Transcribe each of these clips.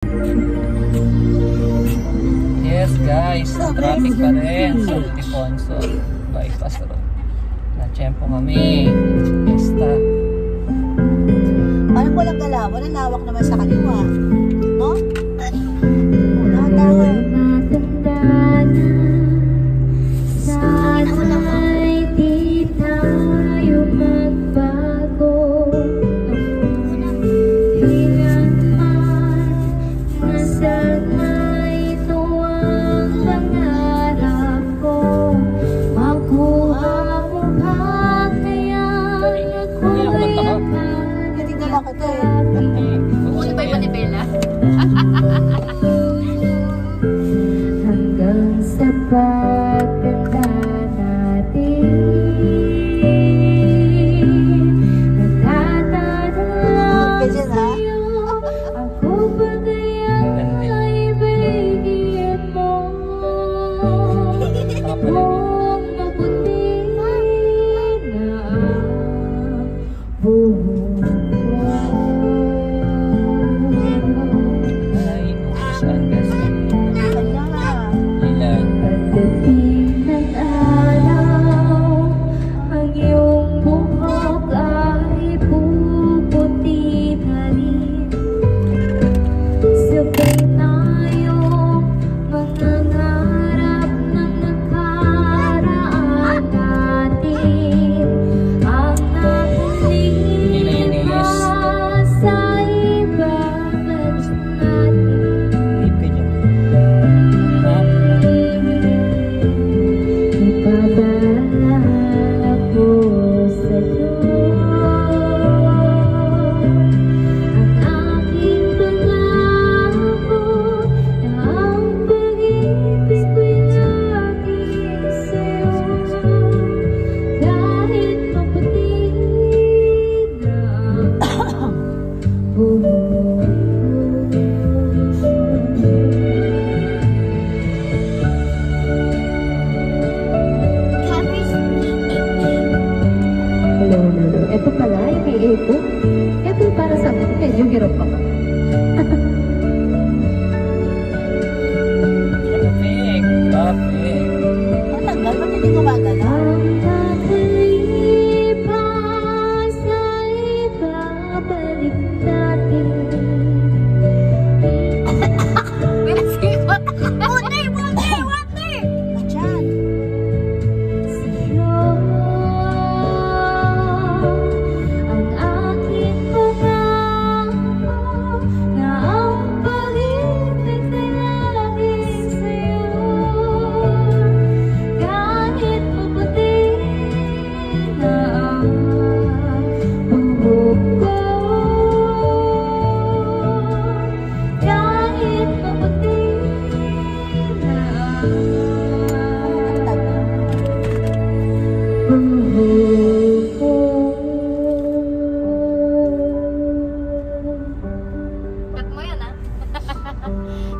Yes guys, traffic pa rin sa Liponso bypass road. Na-tiyempo kami. Fiesta. Parang walang galaw, walang lawak naman sa kaliwa. No? Wala tawag. Muna ba yung manibela? Hanggang sa pagkanda natin, nagtatanong sa'yo, ako ba kaya ibigin mo? Kung mabuti na buhay. Ito pala, yung i-epo. Ito para sa akin. Medyo hirap pa. Traffic. Traffic. Matagal, ba't hindi gumagala?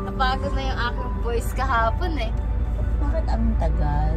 Napagod na yung aking voice kahapon eh. Bakit ang tagal?